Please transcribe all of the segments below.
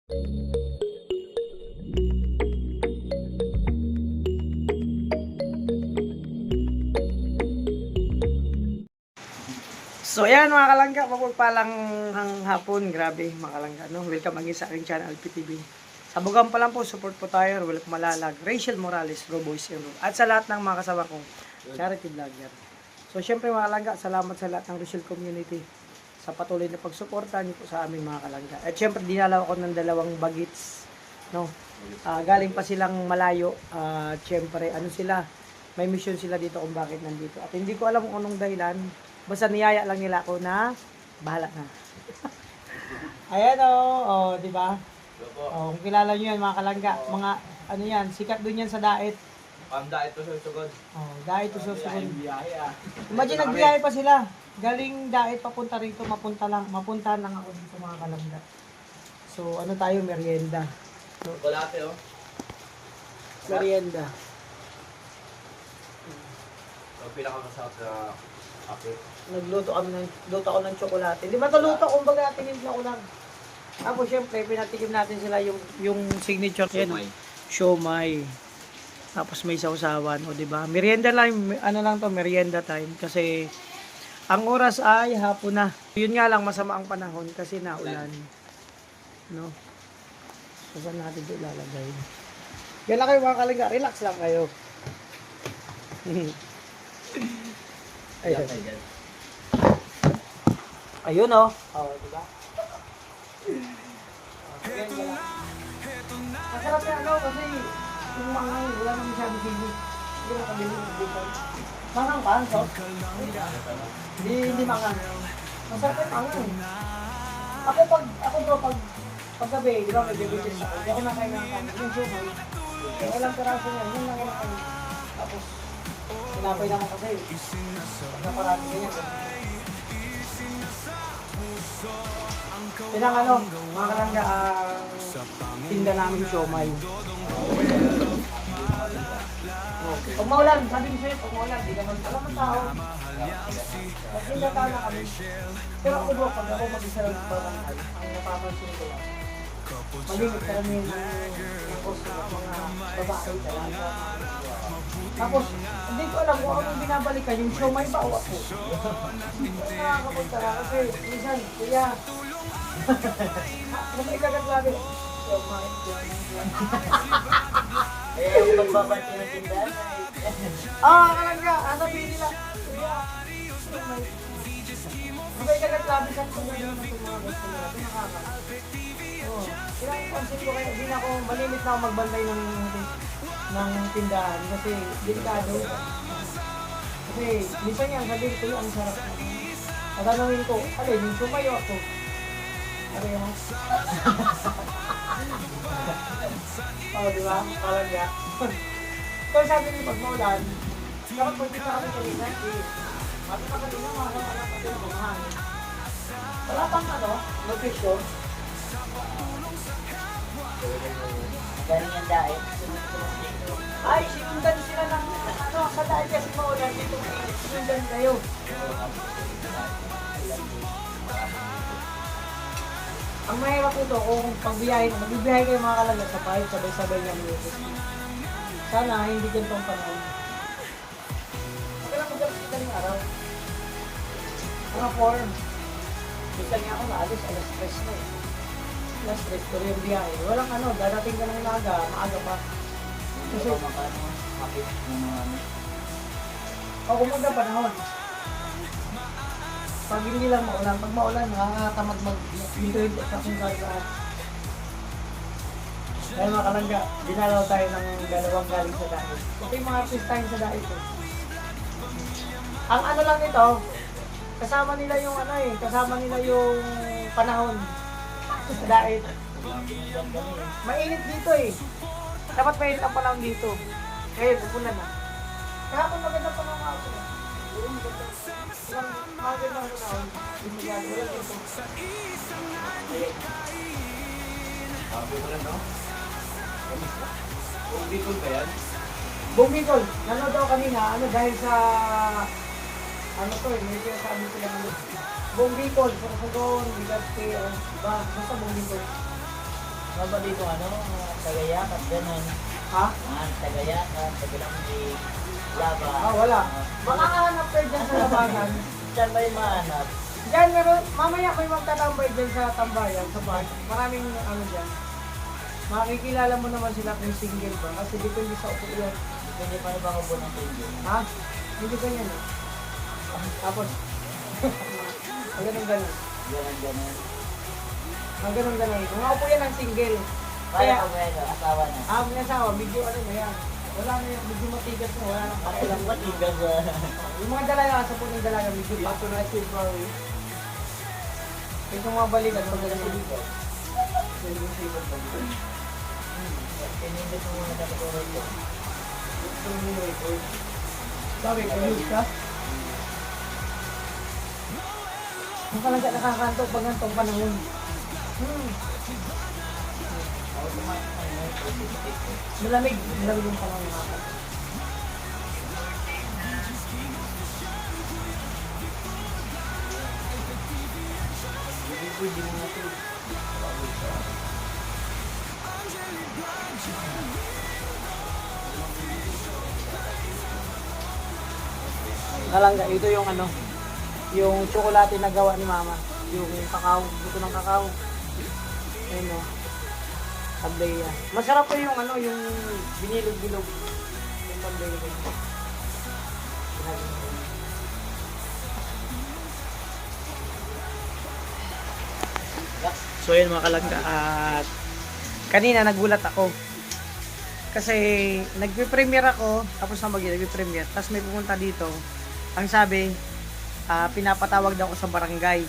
So ayan mga kalangga, mapagpalang hapon, grabe mga kalangga, no? Welcome again sa aking channel, LPTV. Sabugan pa lang po, support po tayo, welcome malalag, Rachel Morales, Roboys Hero, at sa lahat ng mga kasama kong charity vlogger. So syempre mga kalangga, salamat sa lahat ng Rachel community sa patuloy na pagsuporta niyo po sa aming mga kalangga. At syempre dinalaw ako ng dalawang bagits, no? Galing pa silang malayo, at syempre ano sila, may mission sila dito kung bakit nandito. At hindi ko alam kung anong dahilan. Basta niyaya lang nila ako na bahala na. Ayan o, di ba? Kung kilala niyo yan mga kalangga, mga ano yan, sikat doon yan sa Dait. Dait to sa Sugod. Dait to sa Sugod. Biyahe. Imagine nagbiyahe pa sila. Galing Dait papunta rito, mapunta lang ako dito mga kalangga. So ano tayo, merienda. Chocolate oh. Merienda. Ang pinakamasarap sa kape. Luto ako ng tsokolate. Di ba ito luto? Kumbaga, tinimpla ko lang. Tapos syempre, pinatikim natin sila yung signature. Siomai. Siomai. Tapos may sausawan, o di ba? Merienda lang, ano lang to, merienda time. Kasi, ang oras ay hapon na. Yun nga lang, masama ang panahon kasi naulan. No? So, saan natin ito ilalagay? Yan lang kayo mga kalingga. Relax lang kayo. Ayun. Ayun o. Diba? Masarap yan kasi yung mga wala naman masyadong sili. Hindi na kabili ng bukol. Mangang ba? Hindi mangang. Masarap yung mangang. Pag gabi, di ba may diabetes ako. Hindi ako nakain ng kanin. Yung sumay. Yung ilang peraso niya, yun lang yung kanin. Tapos, sinapay naman kasi. Pag naparami ganyan. Pinang ano, mga kalangga, tinda namin siomay. Pag maulan, sabi ko sa'yo, pag maulan, di naman alam ang tao. Tinda tao na kami. Pero ako bro, pag ako mag-isa lang sa barangay, ang napapansin ko lang, malimit karami ng gusto ng mga babae talaga. Tapos, hindi ko alam kung ako nang binabalikan, yung siomay ba o ako? Hindi ko nakakapunta kasi minsan, kuya, ano may kagat lagi? Siomay. Yung pagbabalik ng tindahan Kalangga, sabihin nila, kuya, siomay. Ano may kagat lagi sa kung ano naman itong mga gusto nila, pinakakat. Kaya yung concept ko kaya, hindi na ako, malimit na ako magbantay ng tindahan kasi delikado. Kasi minsan yan, sabihin ko ang sarap na. Tatanungin ko, alin, yung sumayo ako. Pareho. Di ba? Kalangga. Kaya sabi niyo, pag maulan, dapat magkita kami kanina. At sa kanina, mga anak kasi na bumahangin. Wala pang location. galing yung dahil. Ay, sinundan sila ng sa dahil kasi maulan dito. Sinundan kayo. Ang mahirap ito, kung magbibiyahe kayo mga kalangga sa bahay, sabay-sabay niya music. Sana hindi ganitong panahon. Kailan magalit kita ng araw? Mga 4. Bisa niya ako naalis, alas 3 na eh. Alas 3 ko yung biyahe. Walang dadating ka ng maaga pa. Kasi, Makit ng mga ano. kumanda panahon. Pag hindi lang maulan, pag maulan, nakakatamad mag-hinto-hinto sa kung saan. Dahil mga kalangga, dinalaw tayo ng dalawang galing sa dahil. Ito yung mga artist tayo sa dahil ko. Ang lang ito, kasama nila yung panahon sa dahil. Mainit dito eh. Dapat mainit ang panahon dito. Ngayon, pupunan na. Kahapon maganda pa ng ako. Ilang magandang panahon. Wala dito. Sabi mo lang, no? Kung Bicol ba yan? Buong Bicol, nanood ako kanina, dahil sa, may sinasabi sila Buong Bicol, sa Kasagon, Bigate, basta Buong Bicol. Ano ba dito ano? Tagayakat, ganun. Ha? Tagayakat, kabilang di laba. Wala. Makakahanap kayo dyan sa labanan. Saan ba yung mahanap? Diyan meron, mamaya may magtatambay dyan sa tambayan, sa bahay. Maraming ano dyan. Makikilala mo naman sila kung single ba. Kasi depende sa upo yan. Hindi pa ba ako ng tingin? Ha? Hindi ganyan eh. Tapos, ang ganun-ganun. Ganun. Ang ganun-ganun. Kung upo yan ang single. Kaya ka mo yan, asawa na. May asawa, medyo ano na yan. Wala na yan, medyo matigas na. Wala nang Ako pakialam. lang ba tigas ba? Yung mga dalaga, sa punong dalaga, medyo bato na si Barry. Yung mga balikan, pag naliligaw. Pinindot mo muna sa patuloy ko. Sabi, ayos ka? Ang talaga nakakantok pag ngantong panahon. Malamig yung panahon natin. Pwede mo na ito. Kalangga, ito yung ano, yung tsokolate na gawa ni Mama. Yung kakao, buto ng kakao. Ayun o. Tableya. Masarap po yung ano, yung binilog-bilog. Yung tableya ko. So yun mga kalangga, at kanina nagulat ako. Kasi nagpe-premiere ako, tapos na nagpe-premiere, tapos may pumunta dito. Ang sabi, pinapatawag daw ako sa barangay.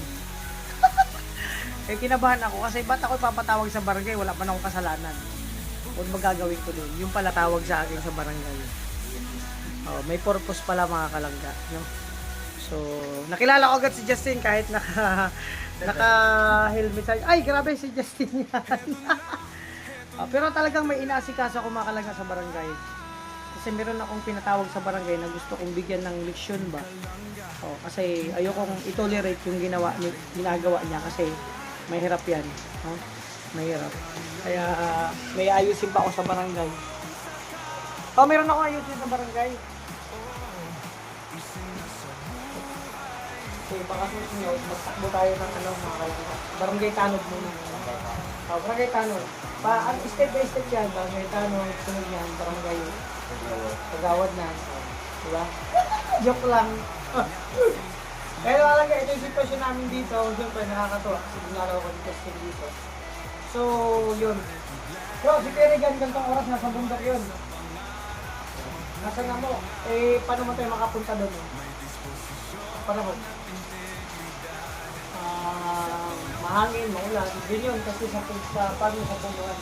Eh kinabahan ako kasi ba't ako papatawag sa barangay, wala pa na akong kasalanan. Huwag magagawin ko dun. Yung pala tawag sa akin sa barangay. Oh, may purpose pala mga kalangga, no? So, nakilala ko agad si Justin kahit naka-helmet sa... Ay, grabe si Justin yan. Pero talagang may inaasikaso ako mga kalangga sa barangay. Kasi meron akong pinatawag sa barangay na gusto kong bigyan ng leksyon ba. Kasi ayokong itolerate yung ginagawa niya kasi mahirap yan. Mahirap. Kaya may ayusin pa ako sa barangay. Meron ako ayusin sa barangay. Okay, baka susunod, magtakbo tayo ng ano, mga kalangga. Barangay Tanod muna. Barangay Tanod. Step by step yan. Barangay Tanod, sunod yan, barangay Kagawad na. Diba? Joke lang. Pero talaga, ito yung sitwasyon namin dito. Siyempre, nakakatuwa. Kasi ginalaw ko dito. So, yun. Bro, si Perigan, gantong oras, nasa bundok yun. Nasa nga mo. Paano mo tayo makapunta doon? Panahon. Mahangin, maulan. Yun yun, kasi sa pagmuhan.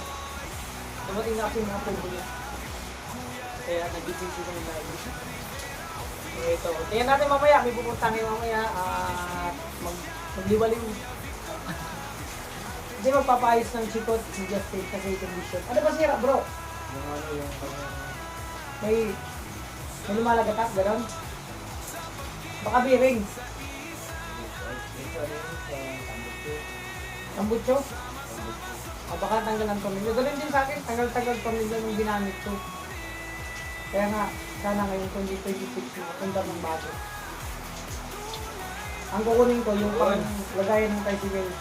Dumating na kasi mga puno niya. Kaya nag-isip ko ng dahil. Ito. Tingnan natin mamaya. May pupunta ngayon mamaya. Magliwaliw. Hindi magpapayos ng sikot si Justin kasi condition. Ano ba sira bro? Yung ano yung May lumalagatak, gano'n? Baka bearings. Tambutso? Baka tanggal ang pamilya. Ganun din sa akin, tanggal-tanggal pamilya nung ginamit ko. Kaya nga, sana ngayon 2026 makapunta ng bago. Ang kukunin ko, yung pang lagayan ng tricycle.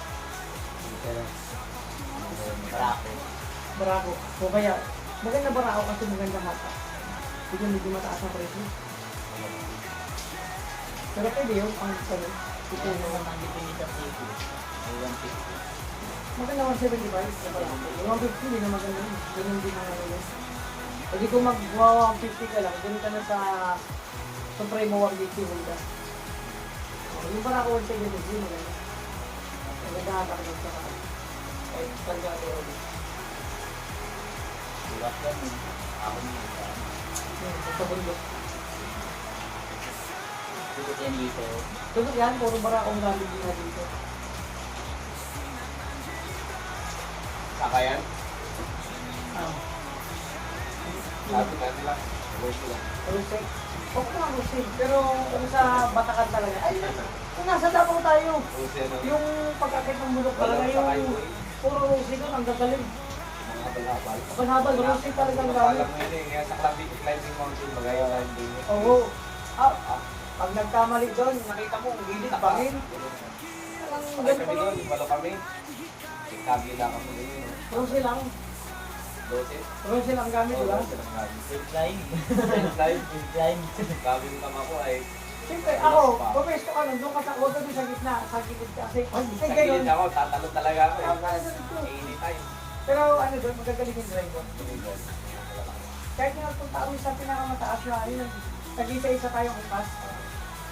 Barako. O kaya, maganda barako kasi maganda hata. Hindi medyo mataas ang presyo. Pero pwede yun, ang salo. ito yung mga dito sa city. Ay 150. Maganda 175 na barako. 150 hindi na maganda yun. Ganun din ang ano yun. Pwede kung mag-150 ka lang, dun ka na sa Supremo 150 muna. Yung barako 170 maganda. Maganda hata ka sa ay, talaga ako rin. Bukas yan eh. Ako niya. Sa bundok. Tugot yan dito. Tugot yan, puro barakong gamit din na dito. Saka yan? Ah. Sabi ka nila. Voice ko lang. Rusek. Okay lang, Rusek. Pero kung sa Batakan talaga, ay, kung nasa Davao tayo, Voice yan. yung pagkakit ng bulok talaga, yung puro Rusek doon, ang gagaling. habal-habal. Kapag-habal, rustic talagang gamit. Alam mo yun eh, kaya sa climbing mountain, bagay climbing. Oo. Pag nagkamali doon, nakita mo, gilid, bangin. Sakay kami doon, wala kami. Kabila kami doon. Rose lang. 12. Rose lang gamit, di ba? Full climb. Climb. Full climb. Gabi yung tama ko ay Siyempre, ako, pumesto ka nun, doon ka sa, huwag ka doon sa gitna, sa gilid ka. Kasi, sa gilid ako, tatalon talaga ako eh. eh. Anytime. Pero ano doon, magagaling yung driver. Kahit nga punta kami sa pinakamataas yung ano, nag-isa-isa tayong ipas.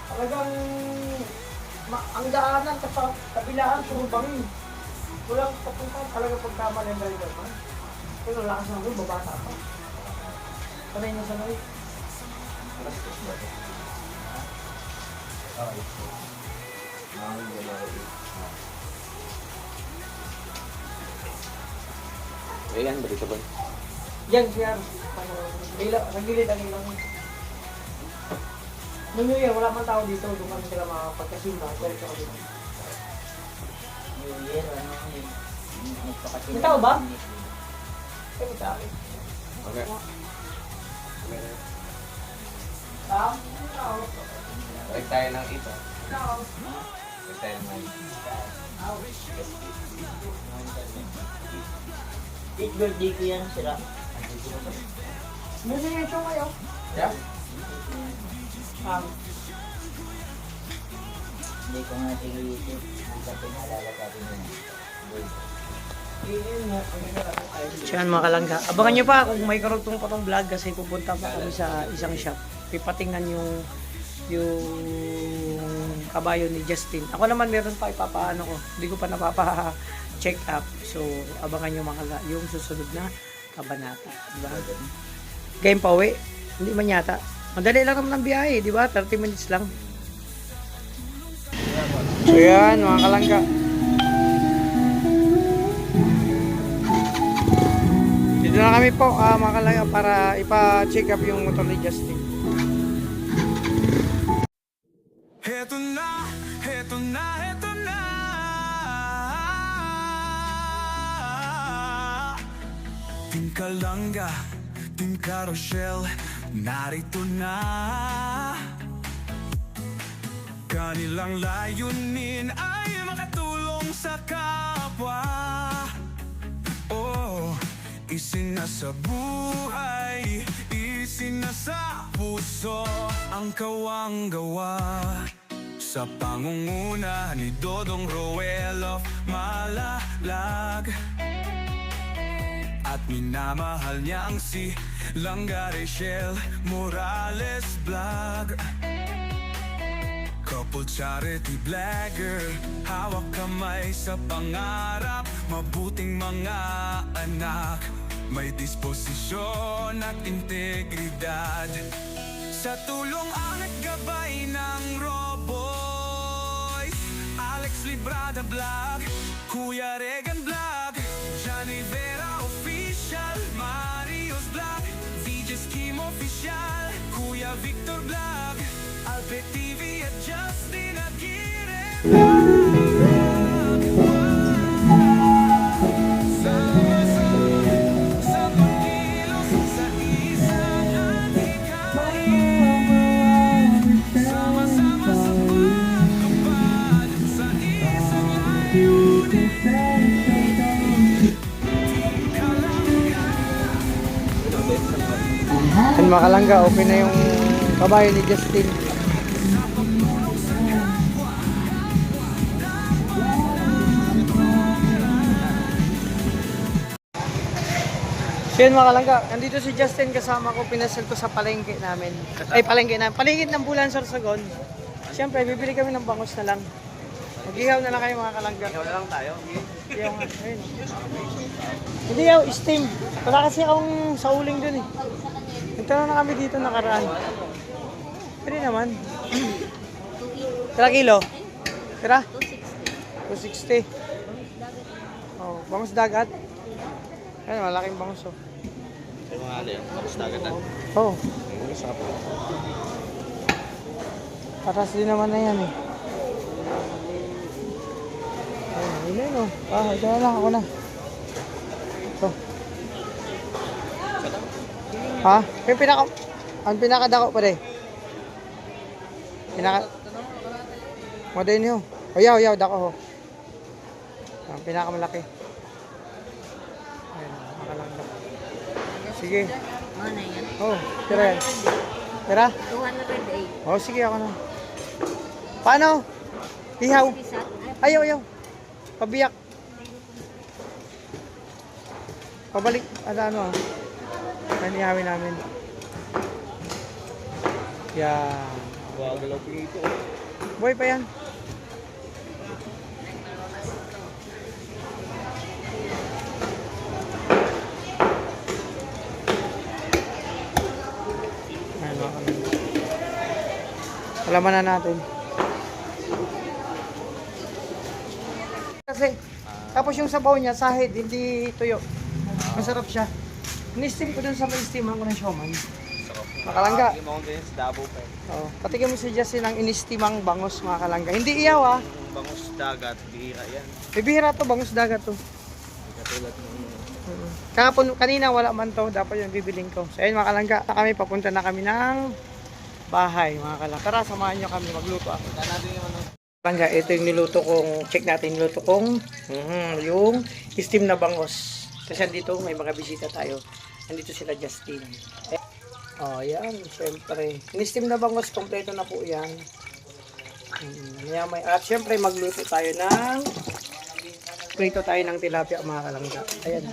Talagang, ang daanan, tapos kabilaan, puro bangin. Walang papunta, talaga pagkama ng driver man. Pero lakas na doon, babata pa. Sanay na sanay. Ayan, balita ba? Yan siya, sa gilid ang ilang. Nung New Year, wala man tao dito, doon kami sila makapagkasimba. Pero sa kabila. New Year, ano yun? Nagpakasin. May tao ba? Pero sa akin. Okay. Tao? Balik tayo ng ito. Balik tayo ng Date birthday ko yan, sira. May sinensyo kayo? Yeah? Hindi ko nga sinulitin. Hindi ka pinalala sa akin yun. So yan mga kalangga, abangan nyo pa kung may karugtong pa tong vlog kasi pupunta pa kami sa isang shop. Pipatingnan yung kabayo ni Justin. Ako naman meron pa ipapaano ko. Hindi ko pa napapa-check up. So abangan nyo mga kalangga yung susunod na kabanata. Diba? Game pa uwi. Hindi man yata. Madali lang naman ang biyahe, di ba? 30 minutes lang. So yan mga kalangga. Dito na kami po mga kalangga para ipa-check up yung motor ni Justin. Heto na, heto na, heto na. Team Kalangga, Team Carousel, narito na. Kanilang layunin ay makatulong sa kapwa. Oh, isinasa buhay, isinasa puso ang kawang gawa. Sa pangunguna ni Dodong Roel of Malalag, at minamahal niyang si Langga Rachel Morales Vlog. Couple charity vlogger, hawak kamay sa pangarap, mabuting mga anak, may disposisyon at integridad. Sa tulong at gabay ng Roboy, Alex Librada Vlog, Kuya Regan Vlog, Johnny Vera Official, Marius Vlog, VJ's Kim Official, Kuya Victor Vlog, Alpe TV at Justin Aguirre Vlog. Sama-sama sa pagkilos sa isang adhikain, sama-sama sa pagtupad sa isang layunin. Yan mga kalangga, open na yung kabayo ni Justin. So yun mga kalangga, nandito si Justin kasama ko, pinasal ko sa palengke namin. Ay palengke namin, palengke ng Bulan Sorsogon. Siyempre, bibili kami ng bangus na lang. Mag-ihaw na lang kayo mga kalangga. Ikaw na lang tayo. Ihaw nga, ayun. Hindi yaw, steam. Wala kasi akong sa uling dun eh. Nagtanong na kami dito nakaraan. Pwede naman. Tira kilo? Tira? 260. Oh, bangus dagat. Ayun, malaking bangus oh. Ay mga ali, tapos dagat na. Oh, Ang sarap. patas din naman na yan eh. Ayun, yun oh. Ah, ito na lang, ako na. Ito. Ha? Yung ang pinakadako pa rin. Mo din yun. Yaw, dako ho. Ang pinakamalaki. Ayun, makalanggap. Sige. Ano yan? Oh, tira yan. Tira? 208. Oh, sige ako na. Paano? Ihaw. Ayaw. Pabiyak. Pabalik. Ano? Nanihawin namin. Yan. Gagalaw po ito. Buhay pa yan. Ayan, mga kalangga. Alaman na natin. Kasi, tapos yung sabaw niya, sahid, hindi tuyo. Masarap siya. Ni-steam ko dun sa may steaman ko ng sioman. Makalangga. Yung mga ganyan sa Davao pa. Oo. Patikin mo si Justin ang inistimang bangos, mga kalangga. Hindi iyaw ah. Yung bangus dagat, bihira yan. Bibihira to, bangos dagat to. Katulad ng Kahapon, kanina wala man to, dapat yung bibiling ko. So ayun mga kalangga, papunta na kami ng bahay mga kalangga. Tara, samahan nyo kami, magluto ako. natin yung ano. Kalangga, ito yung niluto kong, check natin niluto kong, yung steam na bangos. Kasi andito, may mga bisita tayo. Andito sila Justin. Oh, yan, syempre. Ni-steam na bangos, kompleto na po yan. At syempre, magluto tayo ng prito tayo ng tilapia mga kalangga. Ayan.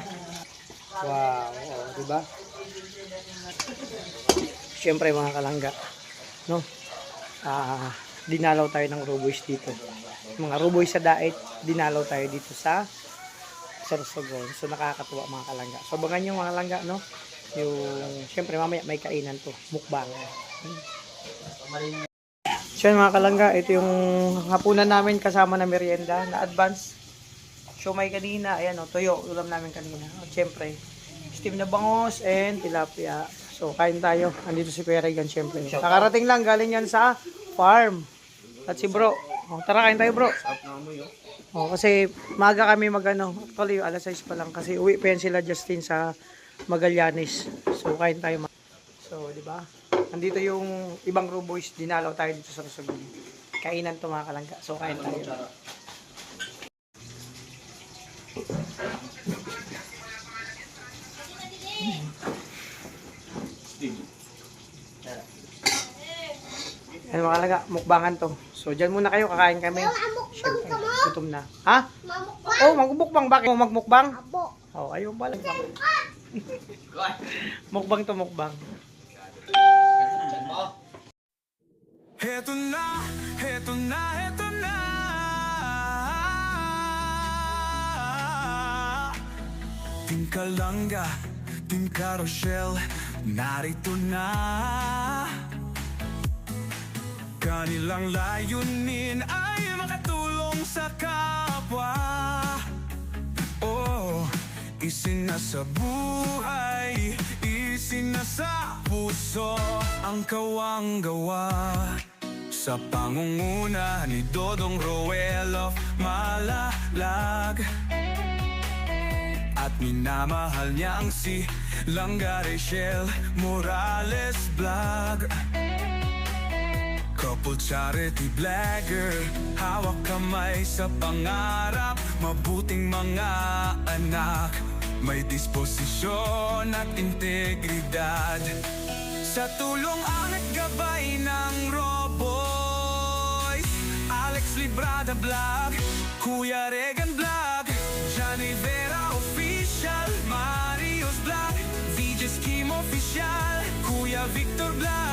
Wow, oh, diba? Syempre mga kalangga, no? Dinalaw tayo ng ruboys dito. Mga ruboys sa dait, dinalaw tayo dito sa Sorsogon. So nakakatuwa mga kalangga. So abangan nyo mga kalangga, no? Yung, syempre mamaya may kainan to, mukbang. So mga kalangga, ito yung hapunan namin kasama na merienda na advance. So may kanina, ayan o, tuyo, ulam namin kanina. At syempre, steam na bangos and tilapia. So kain tayo. Andito si Kuya Regan syempre. Nakarating lang, galing yan sa farm. At si bro, oh, tara kain tayo bro. Oh, kasi maaga kami magano. Actually, alas 6 pa lang kasi uwi pa yan sila Justin sa Magallanes. So kain tayo. So, di ba? Andito yung ibang ruboys, dinalaw tayo dito sa Sorsogon. Kainan to mga kalangga. So kain tayo. Ano mga kalangga, mukbangan to. So dyan muna kayo, kakain kami. Siyempre, gutom na. Ha? Oh, magmukbang. Bakit mo magmukbang? Oh, ayaw pala. Mukbang to, mukbang. Heto na Team Kalangga, Team Carousel, narito na. Kanilang layunin ay makatulong sa kapwa. Oh, isinasa buhay, isinasa puso ang kawang-gawa. Sa pangunguna ni Dodong Roel of Malalag, at minamahal niya ang si Langga Rachel Morales Vlog. Couple charity blogger, hawak kamay sa pangarap, mabuting mga anak, may disposisyon at integridad. Sa tulong at gabay ng Roboys, Alex Librada Vlog, Kuya Regan Vlog, Johnny Vera Official, Marios Vlog, VJ Scheme Official, Kuya Victor Vlog,